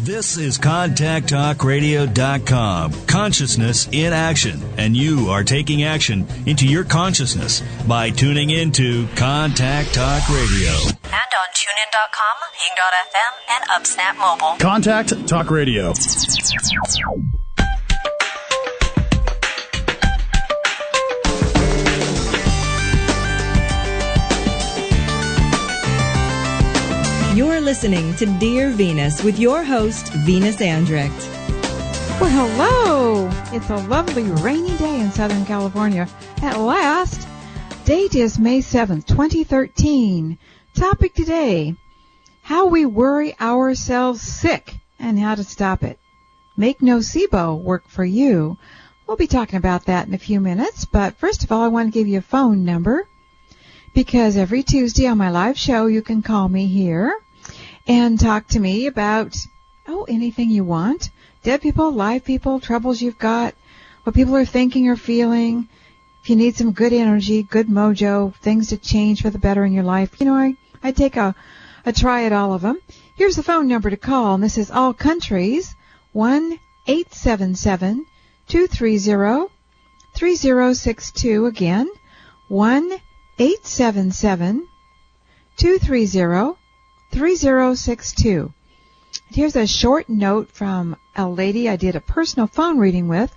This is ContactTalkRadio.com. Consciousness in action. And you are taking action into your consciousness by tuning into Contact Talk Radio. And on TuneIn.com, Hing.fm, and UpSnap Mobile. Contact Talk Radio. You're listening to Dear Venus with your host, Venus Andrecht. Well, hello! It's a lovely rainy day in Southern California. At last, date is May 7th, 2013. Topic today, how we worry ourselves sick and how to stop it. Make nocebo work for you. We'll be talking about that in a few minutes, but first of all, I want to give you a phone number because every Tuesday on my live show, you can call me here and talk to me about, anything you want. Dead people, live people, troubles you've got, what people are thinking or feeling. If you need some good energy, good mojo, things to change for the better in your life, I take a try at all of them. Here's the phone number to call, and this is all countries, 1-877-230-3062. Again, 1-877-230-3062. Here's a short note from a lady I did a personal phone reading with.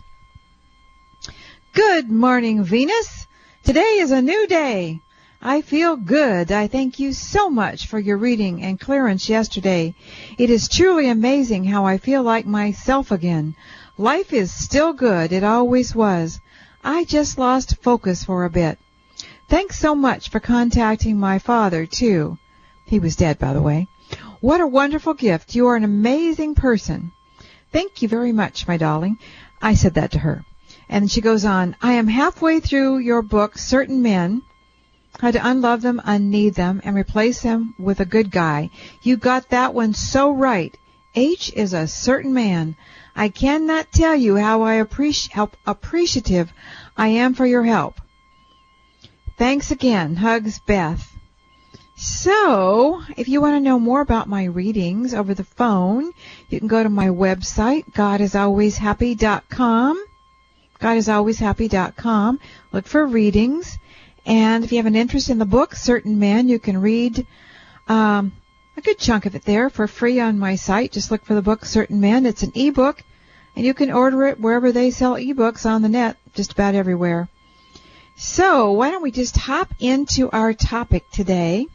Good morning, Venus. Today is a new day. I feel good. I thank you so much for your reading and clearance yesterday. It is truly amazing how I feel like myself again. Life is still good. It always was. I just lost focus for a bit. Thanks so much for contacting my father, too. He was dead, by the way. What a wonderful gift. You are an amazing person. Thank you very much, my darling. I said that to her. And she goes on, I am halfway through your book, Certain Men, How to Unlove Them, Unneed Them, and Replace Them with a Good Guy. You got that one so right. H is a certain man. I cannot tell you how appreciative I am for your help. Thanks again. Hugs, Beth. So, if you want to know more about my readings over the phone, you can go to my website, GodIsAlwaysHappy.com. GodIsAlwaysHappy.com. Look for readings. And if you have an interest in the book, Certain Men, you can read a good chunk of it there for free on my site. Just look for the book, Certain Men. It's an ebook, and you can order it wherever they sell ebooks on the net, just about everywhere. So, why don't we just hop into our topic today?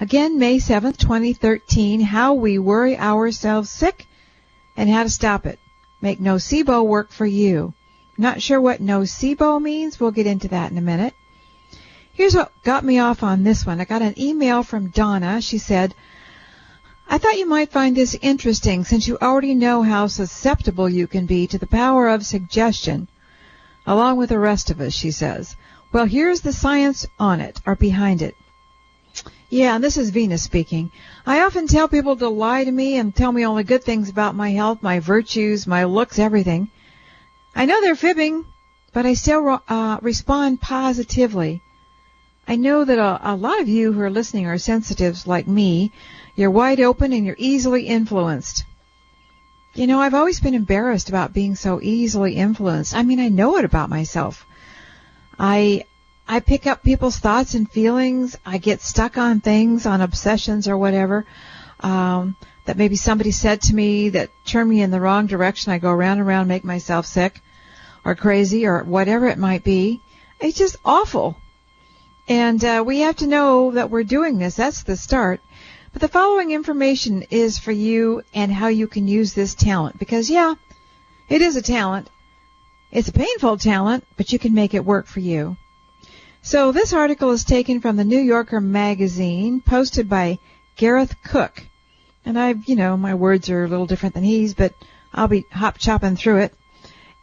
Again, May 7th, 2013, how we worry ourselves sick and how to stop it. Make nocebo work for you. Not sure what nocebo means. We'll get into that in a minute. Here's what got me off on this one. I got an email from Donna. She said, I thought you might find this interesting since you already know how susceptible you can be to the power of suggestion, along with the rest of us, she says. Well, here's the science on it, or behind it. Yeah, and this is Venus speaking. I often tell people to lie to me and tell me only good things about my health, my virtues, my looks, everything. I know they're fibbing, but I still respond positively. I know that a lot of you who are listening are sensitives like me. You're wide open and you're easily influenced. I've always been embarrassed about being so easily influenced. I know it about myself. I pick up people's thoughts and feelings. I get stuck on things, on obsessions or whatever, that maybe somebody said to me that turned me in the wrong direction. I go round and round, make myself sick or crazy or whatever it might be. It's just awful. And we have to know that we're doing this. That's the start. But the following information is for you and how you can use this talent. Because, yeah, it is a talent. It's a painful talent, but you can make it work for you. So this article is taken from the New Yorker magazine, posted by Gareth Cook. And my words are a little different than his, but I'll be hop-chopping through it.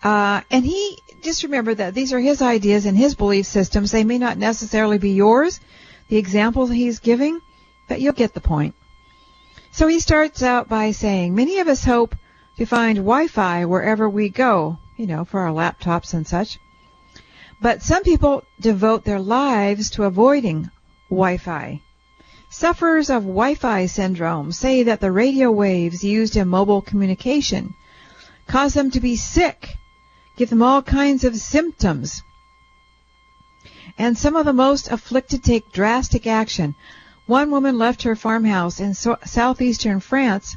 And he, just remember that these are his ideas and his belief systems. They may not necessarily be yours, the examples he's giving, but you'll get the point. So he starts out by saying, many of us hope to find Wi-Fi wherever we go, for our laptops and such. But some people devote their lives to avoiding Wi-Fi. Sufferers of Wi-Fi syndrome say that the radio waves used in mobile communication cause them to be sick, give them all kinds of symptoms. And some of the most afflicted take drastic action. One woman left her farmhouse in southeastern France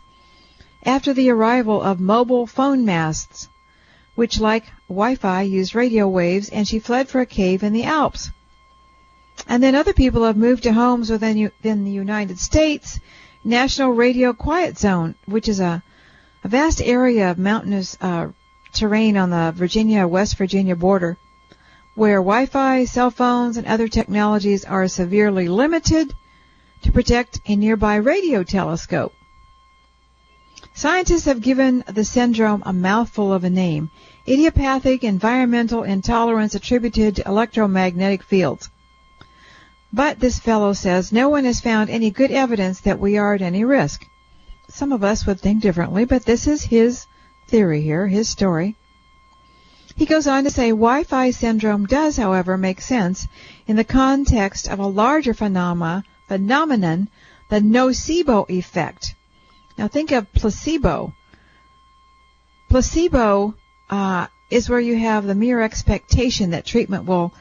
after the arrival of mobile phone masts, which, like Wi-Fi, used radio waves, and she fled for a cave in the Alps. And then other people have moved to homes within the United States National Radio Quiet Zone, which is a vast area of mountainous terrain on the West Virginia border, where Wi-Fi, cell phones, and other technologies are severely limited to protect a nearby radio telescope. Scientists have given the syndrome a mouthful of a name: idiopathic environmental intolerance attributed to electromagnetic fields. But this fellow says no one has found any good evidence that we are at any risk. Some of us would think differently, but this is his theory here, his story. He goes on to say Wi-Fi syndrome does, however, make sense in the context of a larger phenomenon, the nocebo effect. Now think of placebo. Placebo is where you have the mere expectation that treatment will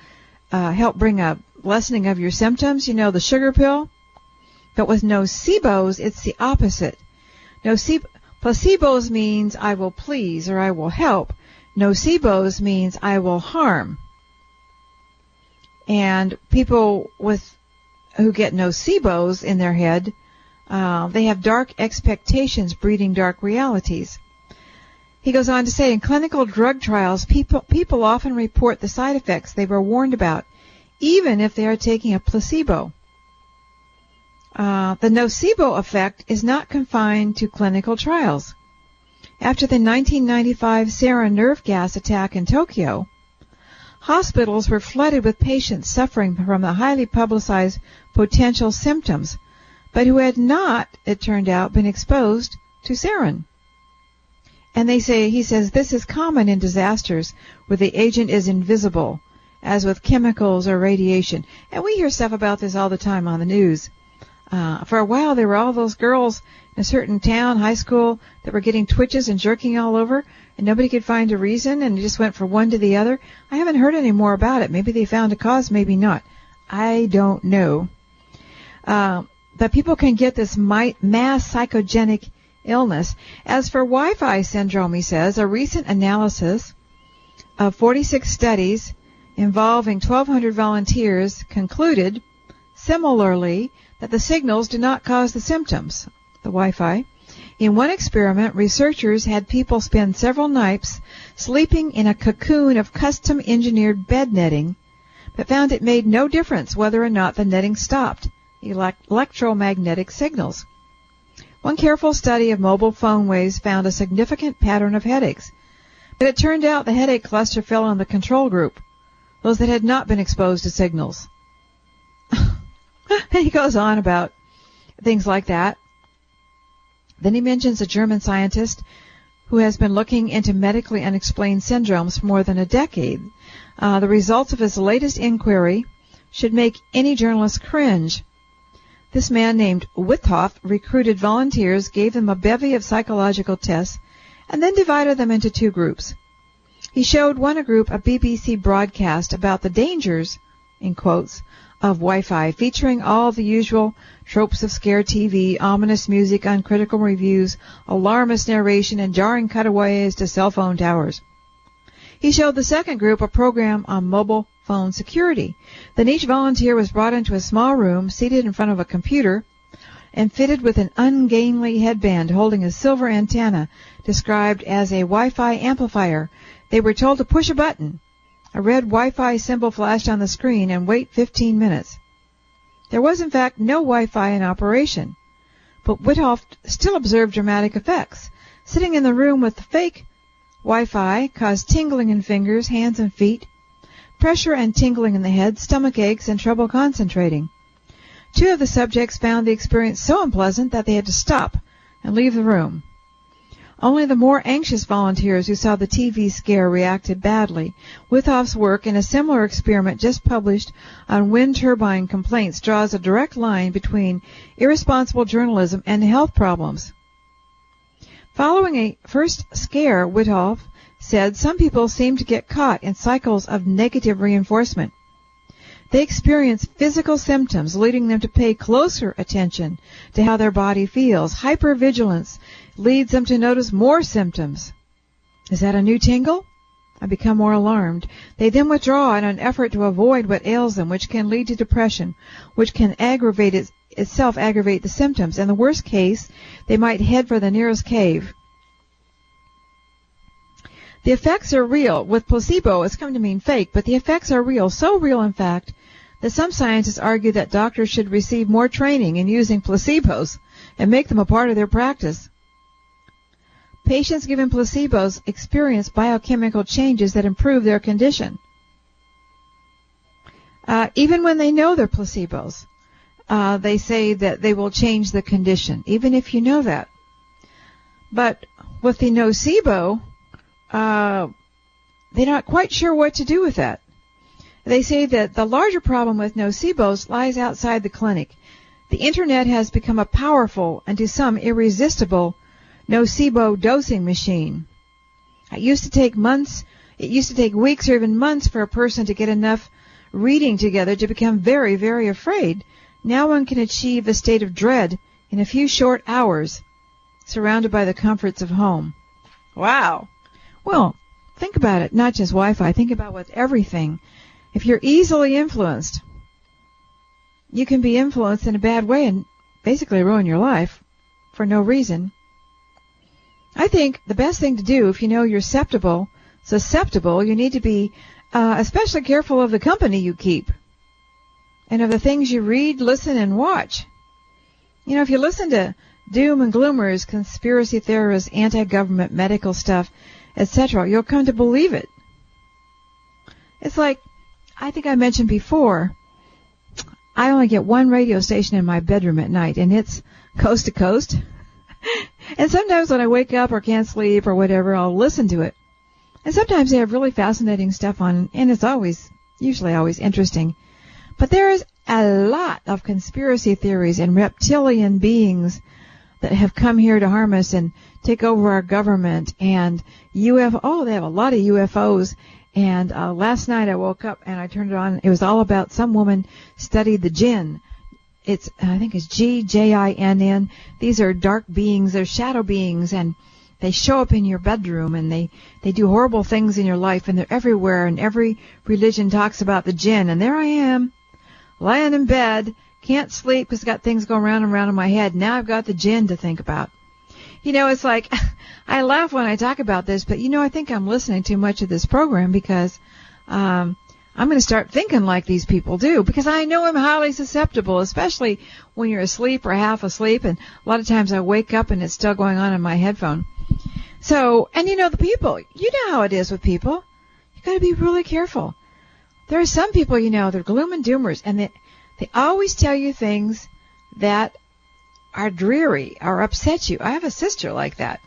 help bring a lessening of your symptoms. You know, the sugar pill. But with nocebos, it's the opposite. Placebos means I will please or I will help. Nocebos means I will harm. And people who get nocebos in their head, they have dark expectations breeding dark realities. He goes on to say, in clinical drug trials, people often report the side effects they were warned about, even if they are taking a placebo. The nocebo effect is not confined to clinical trials. After the 1995 sarin nerve gas attack in Tokyo, hospitals were flooded with patients suffering from the highly publicized potential symptoms, but who had not, it turned out, been exposed to sarin. And he says, this is common in disasters where the agent is invisible, as with chemicals or radiation. And we hear stuff about this all the time on the news. For a while, there were all those girls in a certain town, high school, that were getting twitches and jerking all over, and nobody could find a reason, and it just went from one to the other. I haven't heard any more about it. Maybe they found a cause, maybe not. I don't know. But people can get this mass psychogenic illness. As for Wi-Fi syndrome, he says, a recent analysis of 46 studies involving 1,200 volunteers concluded, similarly, that the signals do not cause the symptoms, the Wi-Fi. In one experiment, researchers had people spend several nights sleeping in a cocoon of custom-engineered bed netting, but found it made no difference whether or not the netting stopped electromagnetic signals. One careful study of mobile phone waves found a significant pattern of headaches, but it turned out the headache cluster fell on the control group, those that had not been exposed to signals. And he goes on about things like that. Then he mentions a German scientist who has been looking into medically unexplained syndromes for more than a decade. The results of his latest inquiry should make any journalist cringe. This man named Withoff recruited volunteers, gave them a bevy of psychological tests, and then divided them into two groups. He showed one group a BBC broadcast about the dangers, in quotes, of Wi-Fi, featuring all the usual tropes of scare TV, ominous music, uncritical reviews, alarmist narration, and jarring cutaways to cell phone towers. He showed the second group a program on mobile phone security. Then each volunteer was brought into a small room, seated in front of a computer, and fitted with an ungainly headband holding a silver antenna described as a Wi-Fi amplifier. They were told to push a button. A red Wi-Fi symbol flashed on the screen and wait 15 minutes. There was, in fact, no Wi-Fi in operation, but Withoff still observed dramatic effects. Sitting in the room with the fake Wi-Fi caused tingling in fingers, hands, and feet, pressure and tingling in the head, stomach aches, and trouble concentrating. 2 of the subjects found the experience so unpleasant that they had to stop and leave the room. Only the more anxious volunteers who saw the TV scare reacted badly. Withoff's work in a similar experiment just published on wind turbine complaints draws a direct line between irresponsible journalism and health problems. Following a first scare, Withoff said some people seem to get caught in cycles of negative reinforcement. They experience physical symptoms, leading them to pay closer attention to how their body feels. Hypervigilance leads them to notice more symptoms. Is that a new tingle? I become more alarmed. They then withdraw in an effort to avoid what ails them, which can lead to depression, which can aggravate the symptoms. In the worst case, they might head for the nearest cave. The effects are real. With placebo, it's come to mean fake, but the effects are real. So real, in fact, that some scientists argue that doctors should receive more training in using placebos and make them a part of their practice. Patients given placebos experience biochemical changes that improve their condition. Even when they know they're placebos, they say that they will change the condition, even if you know that. But with the nocebo, they're not quite sure what to do with that. They say that the larger problem with nocebos lies outside the clinic. The Internet has become a powerful and to some irresistible nocebo dosing machine. It used to take weeks or even months for a person to get enough reading together to become very, very afraid. Now one can achieve a state of dread in a few short hours, surrounded by the comforts of home. Wow. Well, think about it, not just Wi-Fi. Think about with everything. If you're easily influenced, you can be influenced in a bad way and basically ruin your life for no reason. I think the best thing to do if you know you're susceptible, you need to be especially careful of the company you keep and of the things you read, listen, and watch. You know, if you listen to doom and gloomers, conspiracy theorists, anti-government, medical stuff, etc., you'll come to believe it. It's like, I think I mentioned before, I only get one radio station in my bedroom at night, and it's coast to coast. And sometimes when I wake up or can't sleep or whatever, I'll listen to it. And sometimes they have really fascinating stuff on, and it's usually always interesting. But there is a lot of conspiracy theories and reptilian beings that have come here to harm us and take over our government, and UFO. They have a lot of UFOs. And last night I woke up and I turned it on. It was all about some woman studied the jinn. I think it's G-J-I-N-N. These are dark beings. They're shadow beings, and they show up in your bedroom, and they do horrible things in your life, and they're everywhere, and every religion talks about the jinn. And there I am, lying in bed, can't sleep because I've got things going round and round in my head. Now I've got the jinn to think about. You know, it's like, I laugh when I talk about this, but, I think I'm listening too much of this program because I'm going to start thinking like these people do, because I know I'm highly susceptible, especially when you're asleep or half asleep, and a lot of times I wake up and it's still going on in my headphone. So, and the people, you know how it is with people. You got to be really careful. There are some people, they're gloom and doomers, and they always tell you things that are dreary or upset you. I have a sister like that.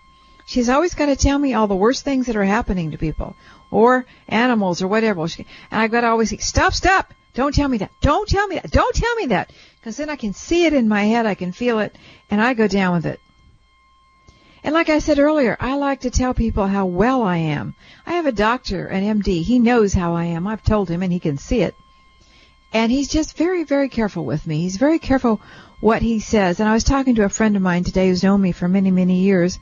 She's always got to tell me all the worst things that are happening to people or animals or whatever. And I've got to always say, stop. Don't tell me that. Don't tell me that. Because then I can see it in my head. I can feel it. And I go down with it. And like I said earlier, I like to tell people how well I am. I have a doctor, an MD. He knows how I am. I've told him, and he can see it. And he's just very, very careful with me. He's very careful what he says. And I was talking to a friend of mine today who's known me for many, many years.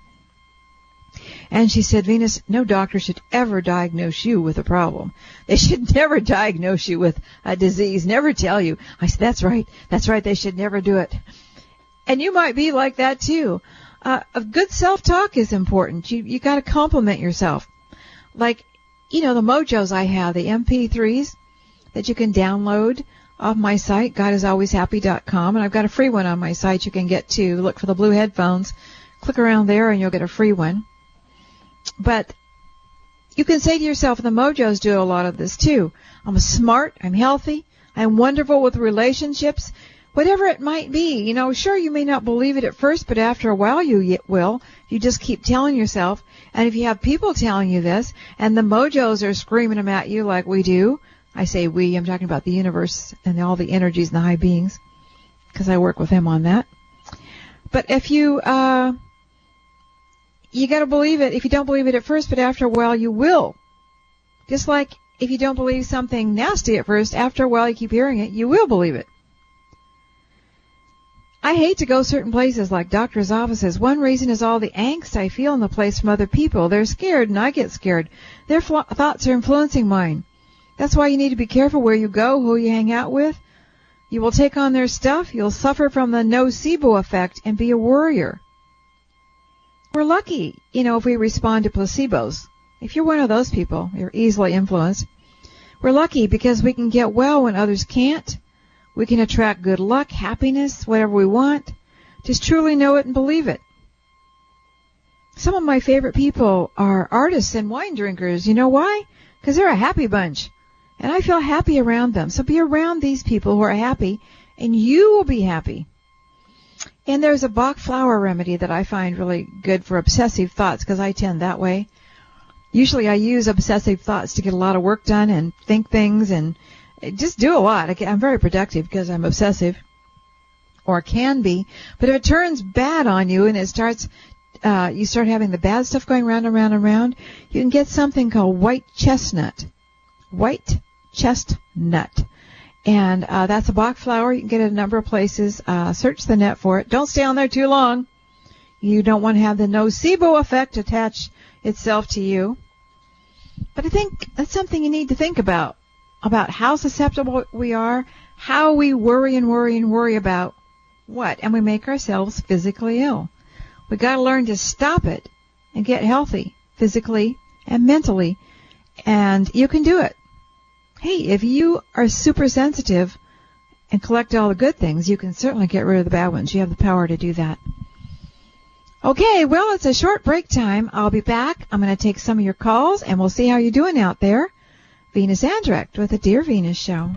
And she said, Venus, no doctor should ever diagnose you with a problem. They should never diagnose you with a disease, never tell you. I said, that's right, they should never do it. And you might be like that too. A good self-talk is important. You got to compliment yourself. Like, the mojos I have, the MP3s that you can download off my site, GodIsAlwaysHappy.com, and I've got a free one on my site you can get to. Look for the blue headphones. Click around there and you'll get a free one. But you can say to yourself, the mojos do a lot of this too. I'm smart, I'm healthy, I'm wonderful with relationships. Whatever it might be, sure, you may not believe it at first, but after a while you will. You just keep telling yourself. And if you have people telling you this, and the mojos are screaming them at you like we do, I say we, I'm talking about the universe and all the energies and the high beings, because I work with them on that. But if you got to believe it. If you don't believe it at first, but after a while you will. Just like if you don't believe something nasty at first, after a while you keep hearing it, you will believe it. I hate to go certain places like doctors' offices. One reason is all the angst I feel in the place from other people. They're scared and I get scared. Their thoughts are influencing mine. That's why you need to be careful where you go, who you hang out with. You will take on their stuff. You'll suffer from the nocebo effect and be a worrier. We're lucky, if we respond to placebos. If you're one of those people, you're easily influenced. We're lucky because we can get well when others can't. We can attract good luck, happiness, whatever we want. Just truly know it and believe it. Some of my favorite people are artists and wine drinkers. You know why? Because they're a happy bunch. And I feel happy around them. So be around these people who are happy, and you will be happy. And there's a Bach flower remedy that I find really good for obsessive thoughts, because I tend that way. Usually I use obsessive thoughts to get a lot of work done and think things and just do a lot. I'm very productive because I'm obsessive, or can be. But if it turns bad on you and it starts, you start having the bad stuff going round and round and round, you can get something called white chestnut. White chestnut. And that's a Bach flower. You can get it a number of places. Search the net for it. Don't stay on there too long. You don't want to have the nocebo effect attach itself to you. But I think that's something you need to think about how susceptible we are, how we worry and worry and worry about what, and we make ourselves physically ill. We got to learn to stop it and get healthy physically and mentally, and you can do it. Hey, if you are super sensitive and collect all the good things, you can certainly get rid of the bad ones. You have the power to do that. Okay, well, it's a short break time. I'll be back. I'm going to take some of your calls, and we'll see how you're doing out there. Venus Andrecht with the Dear Venus Show.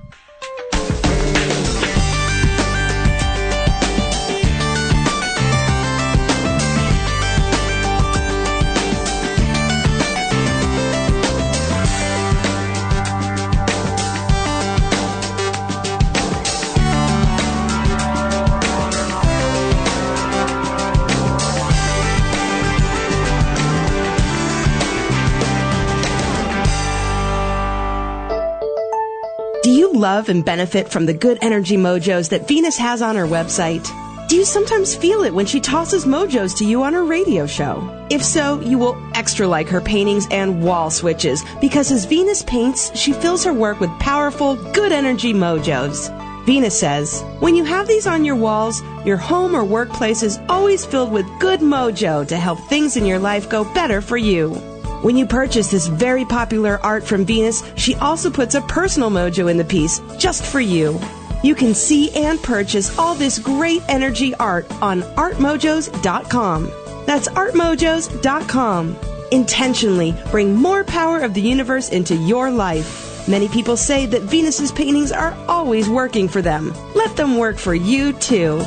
Do you love and benefit from the good energy mojos that Venus has on her website? Do you sometimes feel it when she tosses mojos to you on her radio show? If so, you will extra like her paintings and wall switches, because as Venus paints, she fills her work with powerful, good energy mojos. Venus says, when you have these on your walls, your home or workplace is always filled with good mojo to help things in your life go better for you. When you purchase this very popular art from Venus, she also puts a personal mojo in the piece just for you. You can see and purchase all this great energy art on artmojos.com. That's artmojos.com. Intentionally bring more power of the universe into your life. Many people say that Venus's paintings are always working for them. Let them work for you too.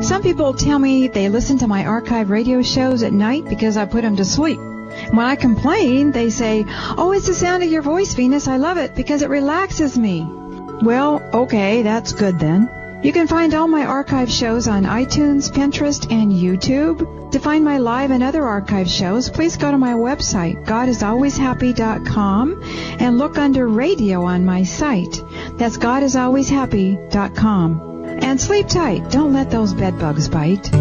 Some people tell me they listen to my archive radio shows at night because I put them to sleep. When I complain, they say, "Oh, it's the sound of your voice, Venus. I love it because it relaxes me." Well, okay, that's good then. You can find all my archive shows on iTunes, Pinterest, and YouTube. To find my live and other archive shows, please go to my website, godisalwayshappy.com, and look under radio on my site. That's godisalwayshappy.com. And sleep tight. Don't let those bed bugs bite.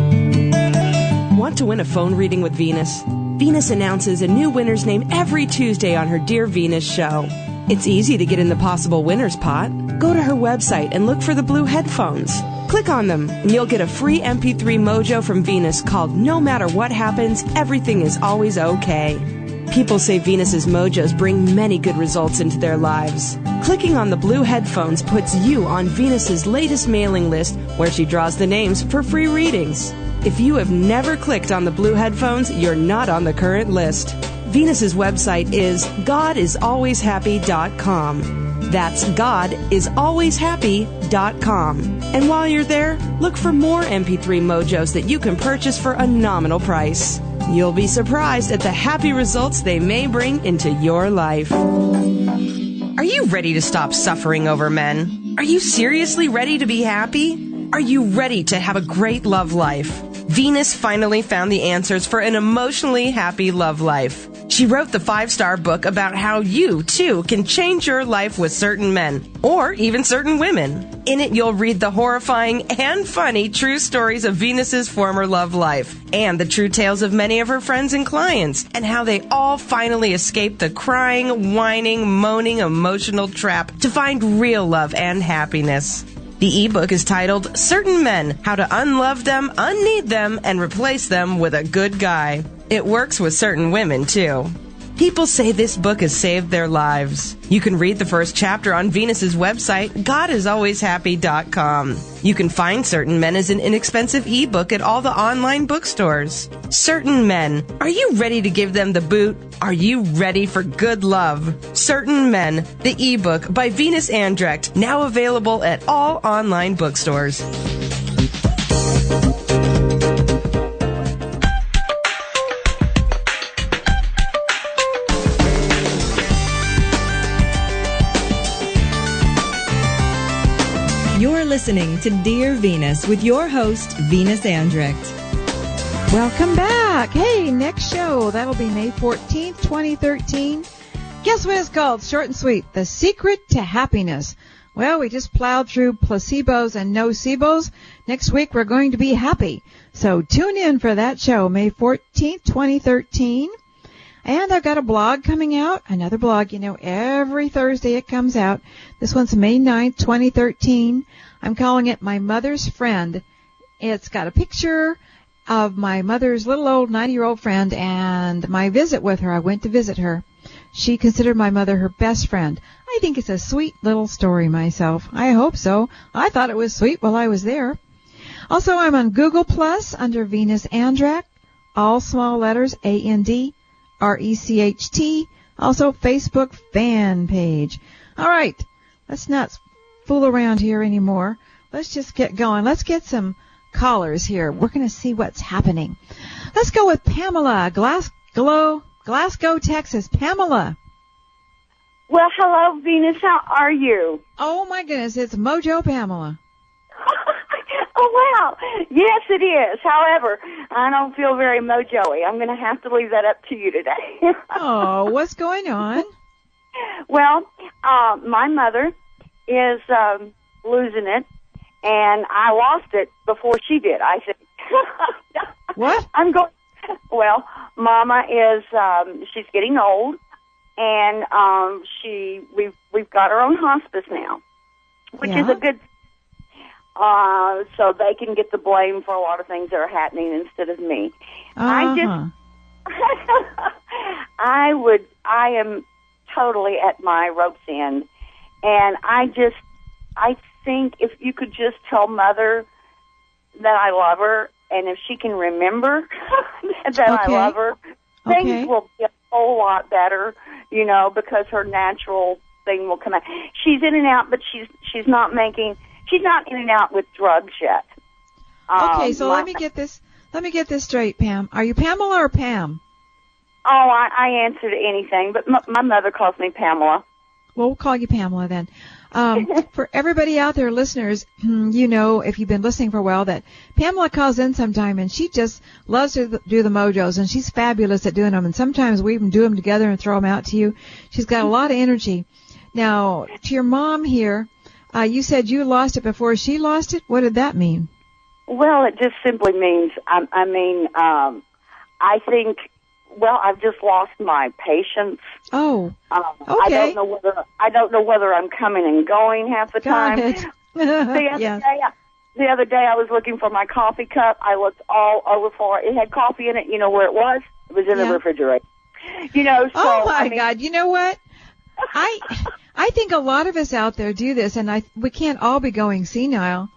Want to win a phone reading with Venus? Venus announces a new winner's name every Tuesday on her Dear Venus show. It's easy to get in the possible winner's pot. Go to her website and look for the blue headphones. Click on them, and you'll get a free MP3 mojo from Venus called No Matter What Happens, Everything is Always Okay. People say Venus's mojos bring many good results into their lives. Clicking on the blue headphones puts you on Venus's latest mailing list, where she draws the names for free readings. If you have never clicked on the blue headphones, you're not on the current list. Venus's website is godisalwayshappy.com. That's GodIsAlwaysHappy.com. And while you're there, look for more MP3 Mojos that you can purchase for a nominal price. You'll be surprised at the happy results they may bring into your life. Are you ready to stop suffering over men? Are you seriously ready to be happy? Are you ready to have a great love life? Venus finally found the answers for an emotionally happy love life. She wrote the 5-star book about how you, too, can change your life with certain men, or even certain women. In it, you'll read the horrifying and funny true stories of Venus's former love life, and the true tales of many of her friends and clients, and how they all finally escaped the crying, whining, moaning, emotional trap to find real love and happiness. The ebook is titled Certain Men, How to Unlove Them, Unneed Them, and Replace Them with a Good Guy. It works with certain women, too. People say this book has saved their lives. You can read the first chapter on Venus's website, GodIsAlwaysHappy.com. You can find Certain Men as an inexpensive ebook at all the online bookstores. Certain Men. Are you ready to give them the boot? Are you ready for good love? Certain Men, the ebook by Venus Andrecht, now available at all online bookstores. You're listening to Dear Venus with your host, Venus Andrecht. Welcome back. Hey, next show, that'll be May 14th, 2013. Guess what it's called? Short and sweet, The Secret to Happiness. Well, we just plowed through placebos and nocebos. Next week, we're going to be happy. So tune in for that show, May 14th, 2013. And I've got a blog coming out, another blog, every Thursday it comes out. This one's May 9th, 2013. I'm calling it My Mother's Friend. It's got a picture of my mother's little old 90-year-old friend and my visit with her. I went to visit her. She considered my mother her best friend. I think it's a sweet little story myself. I hope so. I thought it was sweet while I was there. Also, I'm on Google Plus under Venus Andrecht, all small letters, ANDRECHT. Also, Facebook fan page. All right, let's not fool around here anymore. Let's just get going. Let's get some callers here. We're going to see what's happening. Let's go with Pamela, Glasgow, Texas. Pamela. Well, hello, Venus. How are you? Oh, my goodness. It's Mojo Pamela. Oh, wow. Yes, it is. However, I don't feel very mojo-y. I'm going to have to leave that up to you today. Oh, what's going on? Well, my mother is losing it, and I lost it before she did, I think. What? Well, Mama is, she's getting old, and we've got her own hospice now, which is a good so they can get the blame for a lot of things that are happening instead of me. I am totally at my rope's end, and I think if you could just tell Mother that I love her, and if she can remember that I love her, things will be a whole lot better, because her natural thing will come out. She's in and out, but she's not in and out with drugs yet. Okay, so let me get this straight, Pam. Are you Pamela or Pam? Oh, I answer to anything, but my mother calls me Pamela. Well, we'll call you Pamela then. For everybody out there, listeners, if you've been listening for a while, that Pamela calls in sometime, and she just loves to do the mojos, and she's fabulous at doing them, and sometimes we even do them together and throw them out to you. She's got a lot of energy. Now, to your mom here, you said you lost it before she lost it. What did that mean? Well, it just simply means, I think, I've just lost my patience. Oh, okay. I don't know whether I'm coming and going half the time. The other day I was looking for my coffee cup. I looked all over for it. It had coffee in it. You know where it was? It was in the refrigerator. Oh my God! You know what? I think a lot of us out there do this, and we can't all be going senile.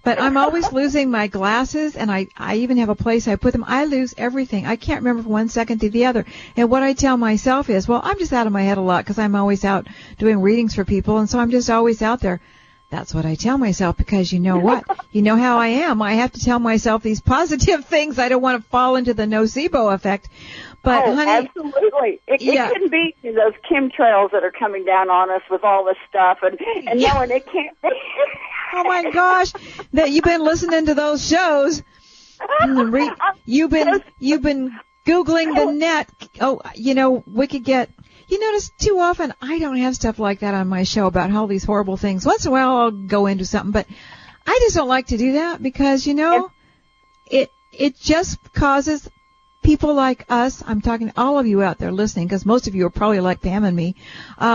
But I'm always losing my glasses, and I even have a place I put them. I lose everything. I can't remember from one second to the other. And what I tell myself is, well, I'm just out of my head a lot because I'm always out doing readings for people, and so I'm just always out there. That's what I tell myself because you know what? You know how I am. I have to tell myself these positive things. I don't want to fall into the nocebo effect. But, honey, absolutely. It can be those chemtrails that are coming down on us with all this stuff, and knowing it can't be. Oh, my gosh. That you've been listening to those shows. You've been Googling the net. Oh, we could get... You notice too often I don't have stuff like that on my show about all these horrible things. Once in a while I'll go into something, but I just don't like to do that because, it just causes people like us, I'm talking to all of you out there listening because most of you are probably like Pam and me,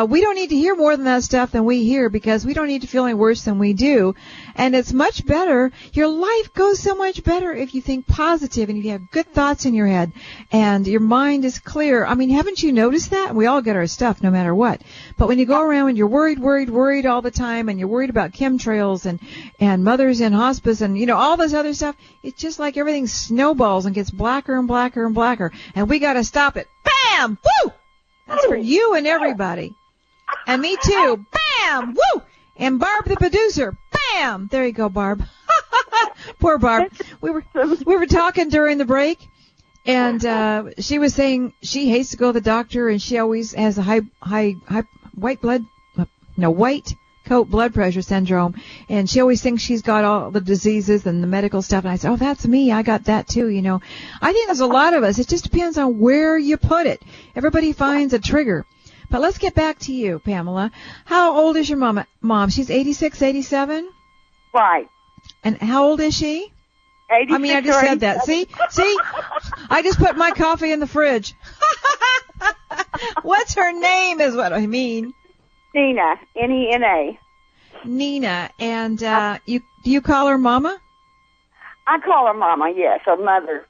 we don't need to hear more than that stuff than we hear because we don't need to feel any worse than we do. And it's much better. Your life goes so much better if you think positive and you have good thoughts in your head and your mind is clear. I mean, haven't you noticed that? We all get our stuff no matter what. But when you go around and you're worried all the time and you're worried about chemtrails and mothers in hospice and, all this other stuff, it's just like everything snowballs and gets blacker and blacker and blacker. And we got to stop it. Bam! Woo! That's for you and everybody. And me too. Bam! Woo! And Barb the producer. Bam! There you go, Barb. Poor Barb. We were talking during the break, and she was saying she hates to go to the doctor, and she always has a white coat blood pressure syndrome, and she always thinks she's got all the diseases and the medical stuff. And I said, oh, that's me. I got that too. I think there's a lot of us. It just depends on where you put it. Everybody finds a trigger. But let's get back to you, Pamela. How old is your mom? She's 86, 87? Right. And how old is she? 86. I mean, I just said that. See? I just put my coffee in the fridge. What's her name is what I mean. Nina. Nena. Nina. And do you call her Mama? I call her Mama, yes, or Mother.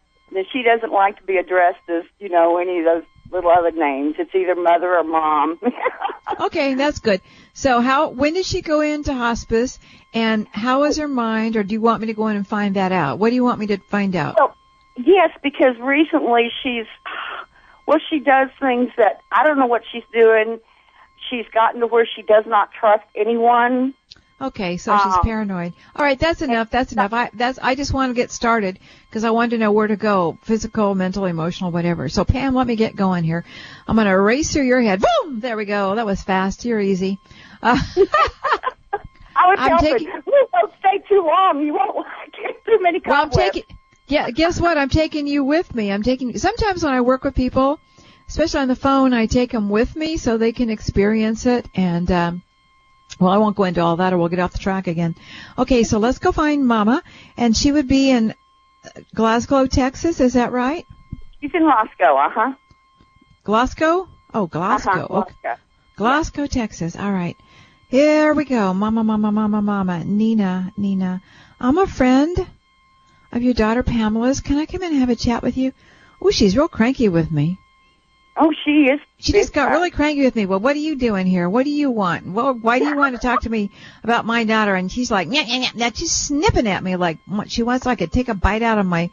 She doesn't like to be addressed as, any of those little other names. It's either Mother or Mom. Okay, that's good. So when did she go into hospice, and how is her mind, or do you want me to go in and find that out? What do you want me to find out? Well, yes, because recently she does things that, I don't know what she's doing. She's gotten to where she does not trust anyone. Okay, so she's paranoid. All right, that's enough. That's enough. I just want to get started because I wanted to know where to go, physical, mental, emotional, whatever. So, Pam, let me get going here. I'm going to erase through your head. Boom! There we go. That was fast. You're easy. I would tell you, don't stay too long. You won't get too many cobwebs. Guess what? I'm taking you with me. Sometimes when I work with people, especially on the phone, I take them with me so they can experience it. And, I won't go into all that or we'll get off the track again. Okay, so let's go find Mama. And she would be in Glasgow, Texas. Is that right? She's in Roscoe, uh-huh. Glasgow? Oh, Glasgow. Uh-huh, okay. Glasgow, Texas. All right. Here we go. Mama. Nina. I'm a friend of your daughter Pamela's. Can I come in and have a chat with you? Oh, she's real cranky with me. Oh, she is. She just got really cranky with me. Well, what are you doing here? What do you want? Well, why do you want to talk to me about my daughter? And she's like, yeah. She's snipping at me like she wants I could take a bite out of my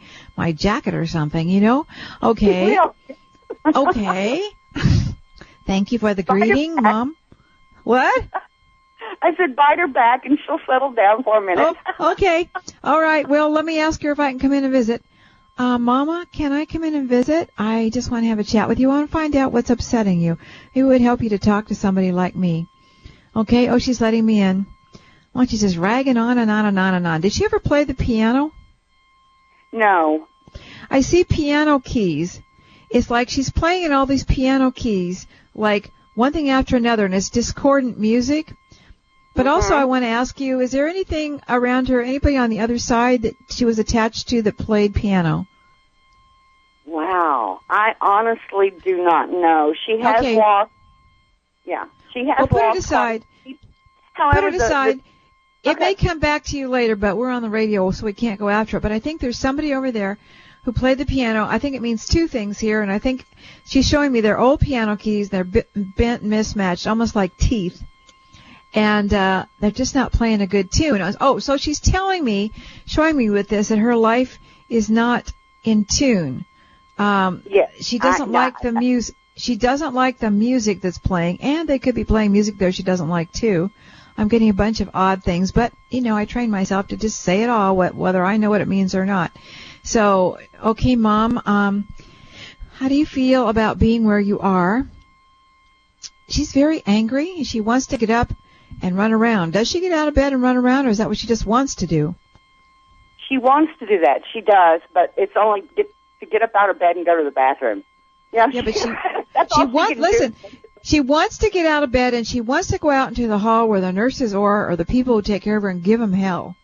jacket or something, Okay. Okay. Thank you for the greeting, Mom. What? I said bite her back and she'll settle down for a minute. Oh, okay. All right. Well, let me ask her if I can come in and visit. Mama, can I come in and visit? I just want to have a chat with you. I want to find out what's upsetting you. It would help you to talk to somebody like me. Okay? Oh, she's letting me in. Why don't you just ragging on and on and on and on. Did she ever play the piano? No. I see piano keys. It's like she's playing in all these piano keys, like one thing after another, and it's discordant music. But also I want to ask you, is there anything around her, anybody on the other side that she was attached to that played piano? Wow. I honestly do not know. She has lost. Yeah. She has lost. Put it aside. However, put it aside. It may come back to you later, but we're on the radio, so we can't go after it. But I think there's somebody over there who played the piano. I think it means two things here, and I think she's showing me their old piano keys. They're bent and mismatched, almost like teeth. and they're just not playing a good tune. So she's showing me with this that her life is not in tune. Yes, she doesn't like the music. She doesn't like the music that's playing, and they could be playing music there she doesn't like too. I'm getting a bunch of odd things, but I train myself to just say it all, whether I know what it means or not. So, okay, Mom, how do you feel about being where you are? She's very angry. She wants to get up and run around. Does she get out of bed and run around, or is that what she just wants to do? She wants to do that. She does, but it's only to get up out of bed and go to the bathroom. Yeah, but listen. She wants to get out of bed, and she wants to go out into the hall where the nurses are, or the people who take care of her, and give them hell.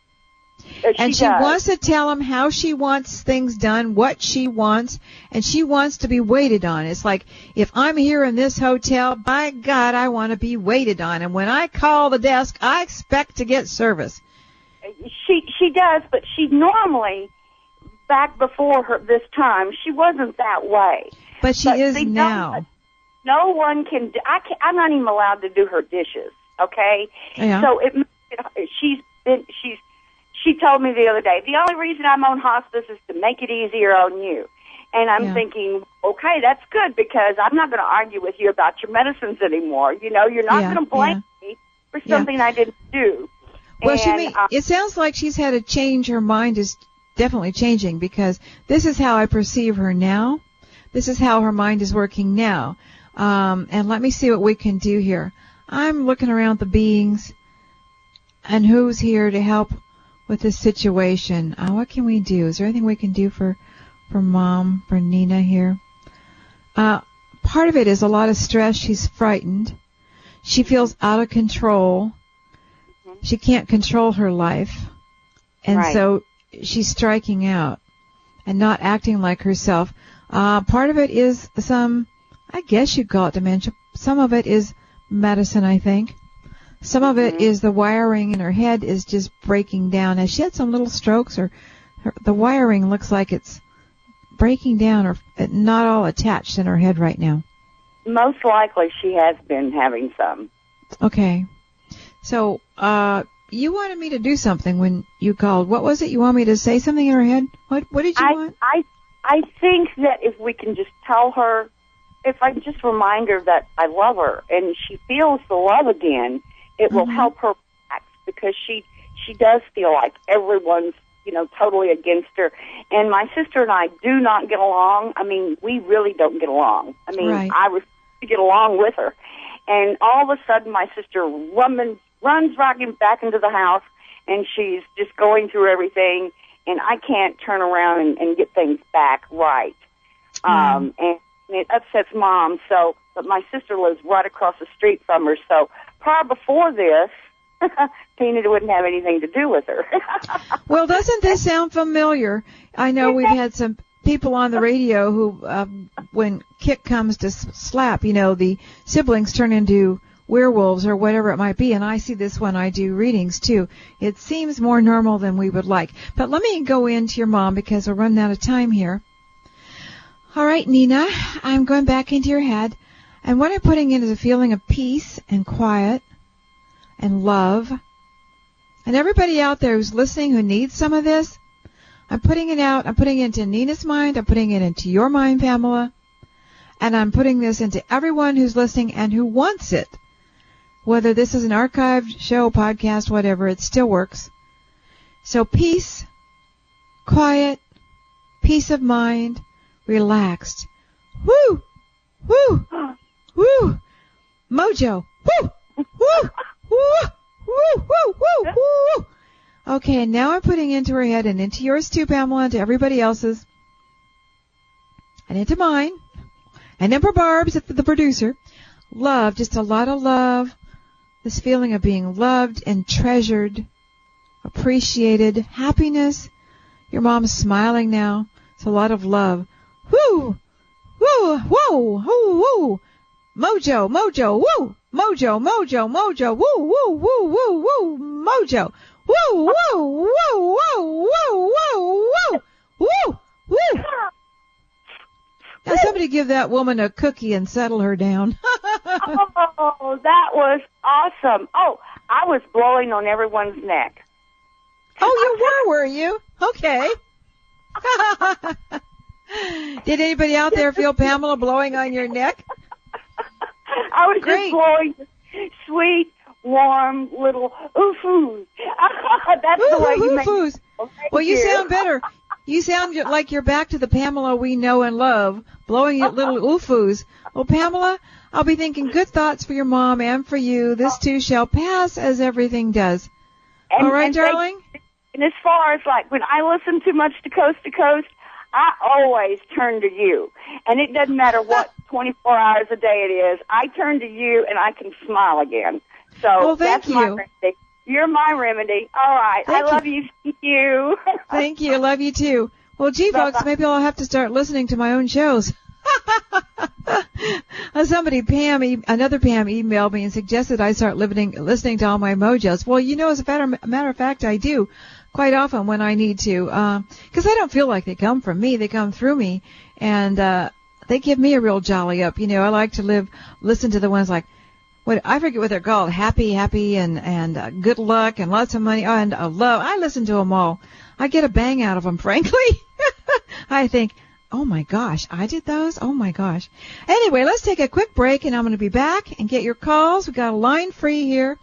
And she wants to tell them how she wants things done, what she wants, and she wants to be waited on. It's like, if I'm here in this hotel, by God, I want to be waited on. And when I call the desk, I expect to get service. She does, but she normally, back before this time, she wasn't that way. But she is now. No one can. I'm not even allowed to do her dishes. Okay. Yeah. So she told me the other day, the only reason I'm on hospice is to make it easier on you. And I'm thinking, okay, that's good, because I'm not going to argue with you about your medicines anymore. You're not going to blame me for something I didn't do. Well, it sounds like she's had a change. Her mind is definitely changing, because this is how I perceive her now. This is how her mind is working now. And let me see what we can do here. I'm looking around the beings and who's here to help with this situation. What can we do? Is there anything we can do for Mom, for Nina here? Part of it is a lot of stress. She's frightened. She feels out of control. She can't control her life. And so she's striking out and not acting like herself. Part of it is I guess you'd call it dementia. Some of it is medicine, I think. Some of it is the wiring in her head is just breaking down. Has she had some little strokes, or the wiring looks like it's breaking down, or not all attached in her head right now? Most likely she has been having some. Okay. So, you wanted me to do something when you called. What was it? You want me to say something in her head? What did you want? I think that if we can just tell her, if I just remind her that I love her and she feels the love again, it will help her relax, because she does feel like everyone's, totally against her. And my sister and I do not get along. I mean, we really don't get along. I mean, I refuse to get along with her. And all of a sudden my sister runs rocking back into the house, and she's just going through everything, and I can't turn around and get things back right. And it upsets Mom. So, but my sister lives right across the street from her. So prior before this, Tina wouldn't have anything to do with her. Well, doesn't this sound familiar? I know we've had some people on the radio who, when kick comes to slap, the siblings turn into werewolves or whatever it might be, and I see this when I do readings too. It seems more normal than we would like. But let me go into your mom, because we're running out of time here. All right, Nina, I'm going back into your head, and what I'm putting in is a feeling of peace and quiet and love. And everybody out there who's listening who needs some of this, I'm putting it out. I'm putting it into Nina's mind. I'm putting it into your mind, Pamela. And I'm putting this into everyone who's listening and who wants it. Whether this is an archived show, podcast, whatever, it still works. So peace, quiet, peace of mind, relaxed. Woo! Woo! Woo! Mojo! Woo! Woo! Woo! Woo! Woo! Woo! Woo! Okay, and now I'm putting into her head, and into yours too, Pamela, and to everybody else's, and into mine, and then for Barb's, the producer. Love, just a lot of love. This feeling of being loved and treasured, appreciated, happiness. Your mom's smiling now. It's a lot of love. Woo! Woo! Whoa! Woo! Woo! Mojo! Mojo! Woo! Mojo! Mojo! Mojo! Woo! Woo! Woo! Woo! Woo! Mojo! Woo! Woo! Woo! Woo! Woo! Woo! Woo! Woo! Woo! Now somebody give that woman a cookie and settle her down. Oh, that was awesome. Oh, I was blowing on everyone's neck. Oh, you were you? Okay. Did anybody out there feel Pamela blowing on your neck? I was Great. just blowing sweet, warm little ooh-foos. That's the way you make Ooh-foos. Well, you sound better. You sound like you're back to the Pamela we know and love, blowing at little oofoos. Well, Pamela, I'll be thinking good thoughts for your mom and for you. This too shall pass, as everything does. All right, darling? And as far as, like, when I listen too much to Coast, I always turn to you. And it doesn't matter what 24 hours a day it is. I turn to you, and I can smile again. So well, thank that's you. my remedy. You're my remedy. All right. Thank I love you. Thank you. Thank you. Love you, too. Well, gee, folks, maybe I'll have to start listening to my own shows. Another Pam emailed me and suggested I start listening to all my mojos. Well, you know, as a matter of fact, I do quite often when I need to, because I don't feel like they come from me. They come through me, and they give me a real jolly up. You know, I like to listen to the ones like, I forget what they're called, happy, and good luck, and lots of money, and love. I listen to them all. I get a bang out of them, frankly. I think, oh my gosh, I did those? Oh my gosh. Anyway, let's take a quick break, and I'm going to be back and get your calls. We've got a line free here.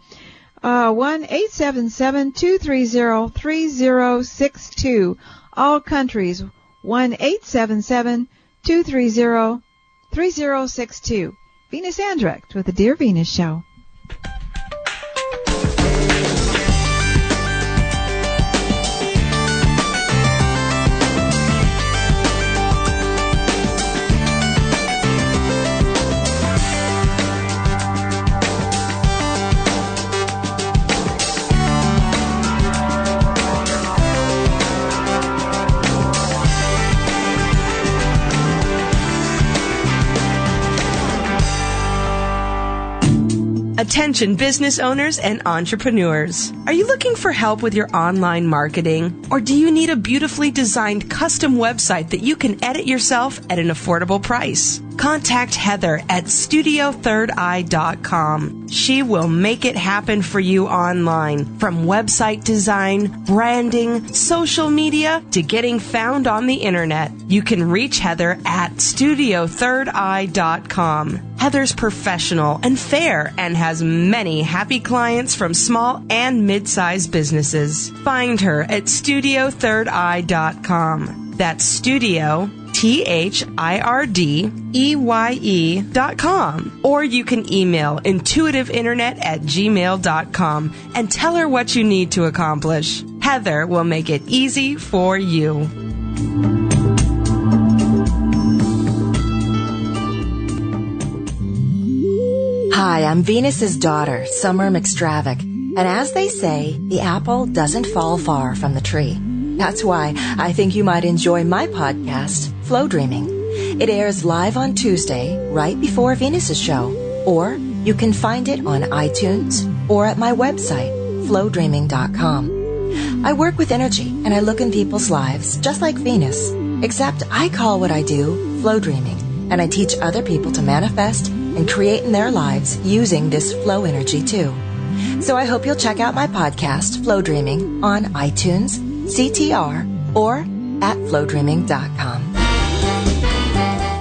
1-877-230-3062. All countries. 1-877-230-3062. Venus Andrecht with the Dear Venus Show. Attention business owners and entrepreneurs. Are you looking for help with your online marketing? Or do you need a beautifully designed custom website that you can edit yourself at an affordable price? Contact Heather at StudioThirdEye.com. She will make it happen for you online, from website design, branding, social media, to getting found on the internet. You can reach Heather at StudioThirdEye.com. Heather's professional and fair and has many happy clients from small and mid-sized businesses. Find her at StudioThirdEye.com. That's Studio, ThirdEye.com. Or you can email intuitiveinternet@gmail.com and tell her what you need to accomplish. Heather will make it easy for you. Hi, I'm Venus's daughter, Summer McStravick. And as they say, the apple doesn't fall far from the tree. That's why I think you might enjoy my podcast, Flow Dreaming. It airs live on Tuesday, right before Venus's show. Or you can find it on iTunes or at my website, flowdreaming.com. I work with energy and I look in people's lives just like Venus, except I call what I do flow dreaming, and I teach other people to manifest and create in their lives using this flow energy too. So I hope you'll check out my podcast, Flow Dreaming, on iTunes, CTR, or at flowdreaming.com.